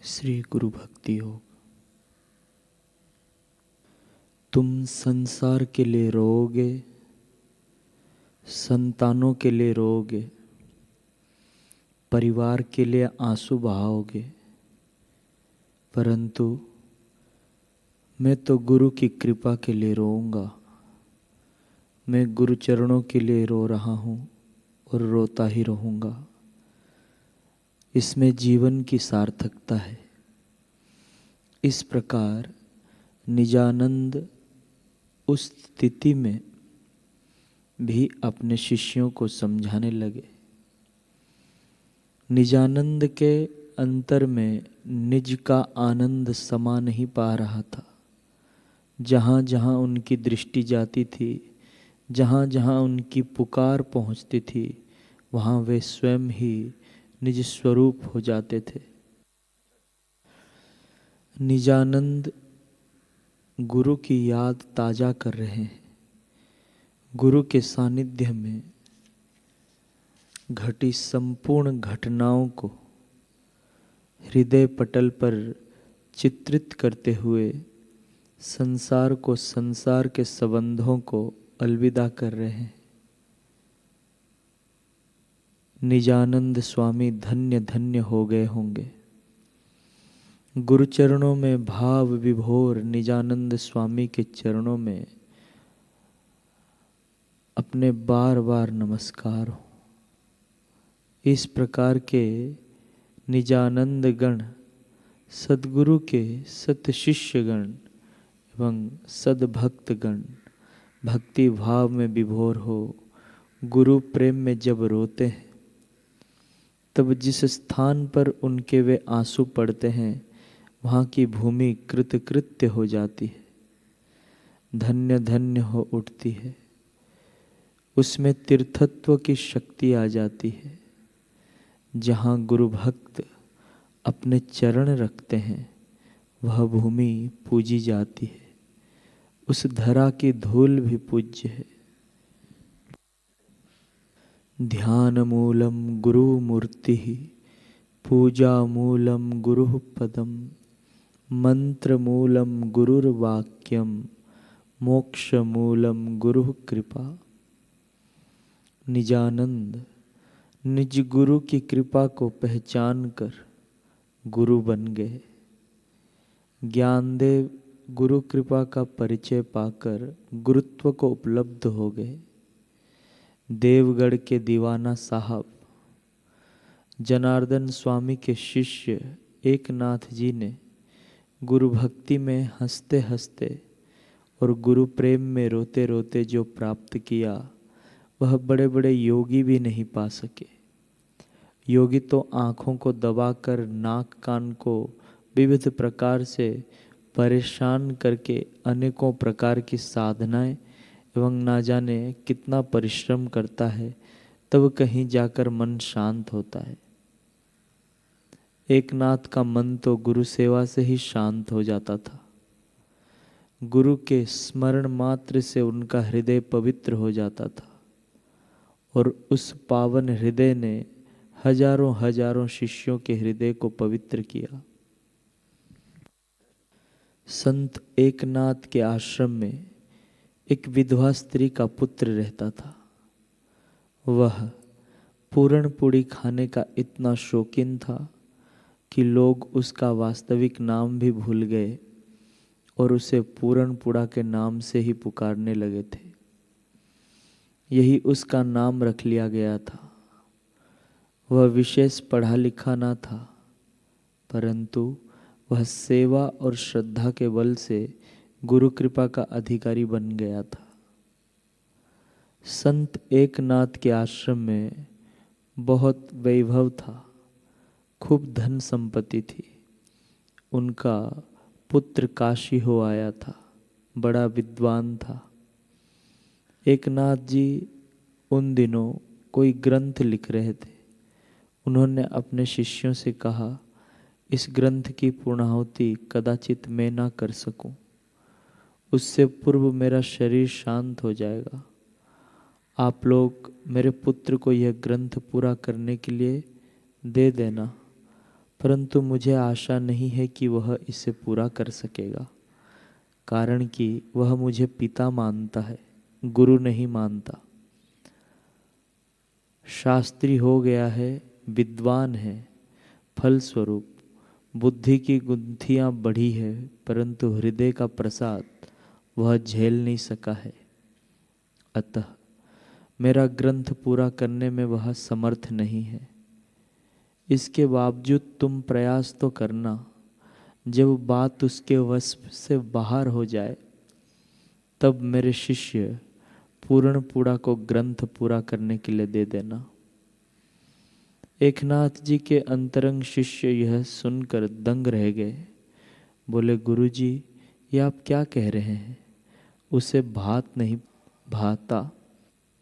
श्री गुरु भक्ति योग। तुम संसार के लिए रोओगे, संतानों के लिए रोओगे, परिवार के लिए आंसू बहाओगे, परंतु मैं तो गुरु की कृपा के लिए रोऊंगा। मैं गुरु चरणों के लिए रो रहा हूँ और रोता ही रहूँगा। इसमें जीवन की सार्थकता है। इस प्रकार निजानंद उस स्थिति में भी अपने शिष्यों को समझाने लगे। निजानंद के अंतर में निज का आनंद समा नहीं पा रहा था। जहाँ जहाँ उनकी दृष्टि जाती थी, जहाँ जहाँ उनकी पुकार पहुँचती थी, वहाँ वे स्वयं ही निज स्वरूप हो जाते थे। निजानंद गुरु की याद ताज़ा कर रहे हैं। गुरु के सानिध्य में घटी संपूर्ण घटनाओं को हृदय पटल पर चित्रित करते हुए संसार को, संसार के संबंधों को अलविदा कर रहे हैं। निजानंद स्वामी धन्य धन्य हो गए होंगे। गुरुचरणों में भाव विभोर निजानंद स्वामी के चरणों में अपने बार बार नमस्कार हो। इस प्रकार के निजानंद गण सद्गुरु के सत शिष्य गण एवं सद्भक्त गण भक्ति भाव में विभोर हो गुरु प्रेम में जब रोते हैं, तब जिस स्थान पर उनके वे आंसू पड़ते हैं, वहाँ की भूमि कृतकृत्य हो जाती है, धन्य धन्य हो उठती है। उसमें तीर्थत्व की शक्ति आ जाती है। जहाँ गुरु भक्त अपने चरण रखते हैं, वह भूमि पूजी जाती है। उस धरा की धूल भी पूज्य है। ध्यान मूलम गुरु मूर्ति, पूजा मूलम गुरु पदम, मंत्र मूलम गुरुर्वाक्यम, मोक्ष मूलम गुरु कृपा। निजानंद निज गुरु की कृपा को पहचान कर गुरु बन गए। ज्ञानदेव गुरु कृपा का परिचय पाकर गुरुत्व को उपलब्ध हो गए। देवगढ़ के दीवाना साहब जनार्दन स्वामी के शिष्य एकनाथ जी ने गुरु भक्ति में हंसते हंसते और गुरु प्रेम में रोते रोते जो प्राप्त किया, वह बड़े बड़े योगी भी नहीं पा सके। योगी तो आँखों को दबाकर नाक कान को विविध प्रकार से परेशान करके अनेकों प्रकार की साधनाएं एवं ना जाने कितना परिश्रम करता है, तब कहीं जाकर मन शांत होता है। एकनाथ का मन तो गुरु सेवा से ही शांत हो जाता था। गुरु के स्मरण मात्र से उनका हृदय पवित्र हो जाता था और उस पावन हृदय ने हजारों हजारों शिष्यों के हृदय को पवित्र किया। संत एकनाथ के आश्रम में एक विधवा स्त्री का पुत्र रहता था। वह पूरण पूड़ी खाने का इतना शौकीन था कि लोग उसका वास्तविक नाम भी भूल गए और उसे पूरण पुड़ा के नाम से ही पुकारने लगे थे। यही उसका नाम रख लिया गया था। वह विशेष पढ़ा लिखा ना था, परंतु वह सेवा और श्रद्धा के बल से गुरु कृपा का अधिकारी बन गया था। संत एकनाथ के आश्रम में बहुत वैभव था, खूब धन संपत्ति थी। उनका पुत्र काशी हो आया था, बड़ा विद्वान था। एकनाथ जी उन दिनों कोई ग्रंथ लिख रहे थे। उन्होंने अपने शिष्यों से कहा, इस ग्रंथ की पूर्णाहुति कदाचित मैं ना कर सकूं, उससे पूर्व मेरा शरीर शांत हो जाएगा। आप लोग मेरे पुत्र को यह ग्रंथ पूरा करने के लिए दे देना। परंतु मुझे आशा नहीं है कि वह इसे पूरा कर सकेगा, कारण कि वह मुझे पिता मानता है, गुरु नहीं मानता। शास्त्री हो गया है, विद्वान है, फलस्वरूप बुद्धि की गुंथियां बढ़ी है, परंतु हृदय का प्रसाद वह झेल नहीं सका है। अतः मेरा ग्रंथ पूरा करने में वह समर्थ नहीं है। इसके बावजूद तुम प्रयास तो करना। जब बात उसके वश से बाहर हो जाए तब मेरे शिष्य पूर्णपुड़ा को ग्रंथ पूरा करने के लिए दे देना। एकनाथ जी के अंतरंग शिष्य यह सुनकर दंग रह गए। बोले, गुरुजी, ये आप क्या कह रहे हैं? उसे भात नहीं भाता,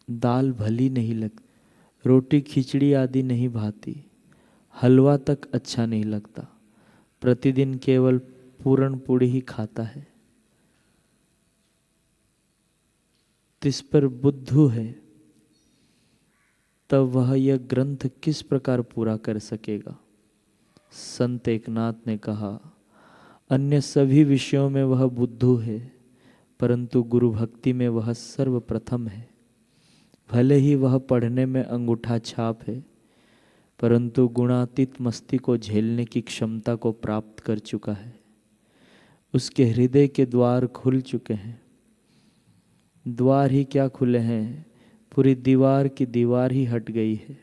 दाल भली नहीं लगती, रोटी खिचड़ी आदि नहीं भाती, हलवा तक अच्छा नहीं लगता, प्रतिदिन केवल पूरण पूड़ी ही खाता है। तिस पर बुद्धू है, तब वह यह ग्रंथ किस प्रकार पूरा कर सकेगा? संत एकनाथ ने कहा, अन्य सभी विषयों में वह बुद्धू है, परंतु गुरु भक्ति में वह सर्वप्रथम है। भले ही वह पढ़ने में अंगूठा छाप है, परंतु गुणातीत मस्ती को झेलने की क्षमता को प्राप्त कर चुका है। उसके हृदय के द्वार खुल चुके हैं। द्वार ही क्या खुले हैं, पूरी दीवार की दीवार ही हट गई है।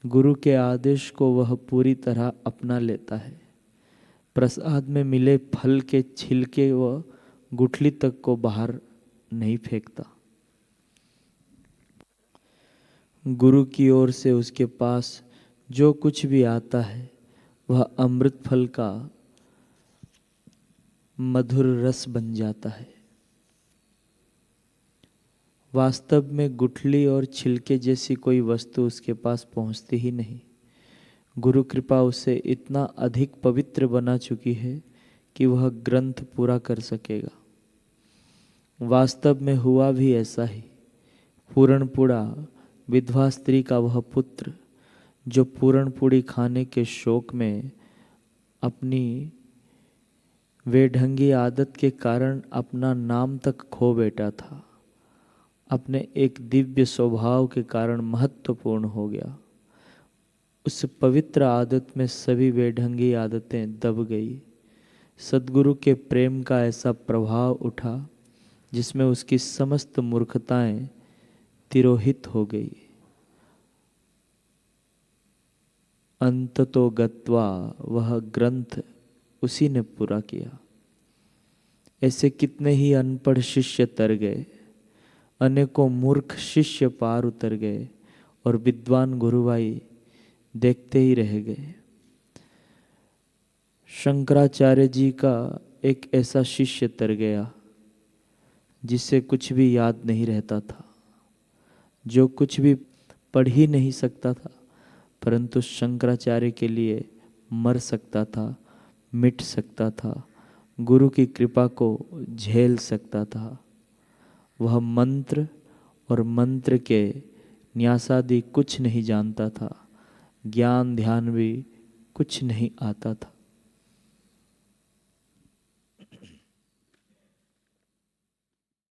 गुरु के आदेश को वह पूरी तरह अपना लेता है। प्रसाद में मिले फल के छिलके वह गुठली तक को बाहर नहीं फेंकता। गुरु की ओर से उसके पास जो कुछ भी आता है वह अमृत फल का मधुर रस बन जाता है। वास्तव में गुठली और छिलके जैसी कोई वस्तु उसके पास पहुंचती ही नहीं। गुरु कृपा उसे इतना अधिक पवित्र बना चुकी है कि वह ग्रंथ पूरा कर सकेगा। वास्तव में हुआ भी ऐसा ही। पूरणपुड़ा विधवा स्त्री का वह पुत्र जो पूरणपुड़ी खाने के शौक में अपनी बेढंगी आदत के कारण अपना नाम तक खो बैठा था, अपने एक दिव्य स्वभाव के कारण महत्वपूर्ण हो गया। उस पवित्र आदत में सभी बेढंगी आदतें दब गई। सद्गुरु के प्रेम का ऐसा प्रभाव उठा जिसमें उसकी समस्त मूर्खताएं तिरोहित हो गई। अंततो गत्वा वह ग्रंथ उसी ने पूरा किया। ऐसे कितने ही अनपढ़ शिष्य तर गए, अनेकों मूर्ख शिष्य पार उतर गए और विद्वान गुरुभाई देखते ही रह गए। शंकराचार्य जी का एक ऐसा शिष्य तर गया जिसे कुछ भी याद नहीं रहता था, जो कुछ भी पढ़ ही नहीं सकता था, परंतु शंकराचार्य के लिए मर सकता था, मिट सकता था, गुरु की कृपा को झेल सकता था। वह मंत्र और मंत्र के न्यासादि कुछ नहीं जानता था, ज्ञान ध्यान भी कुछ नहीं आता था।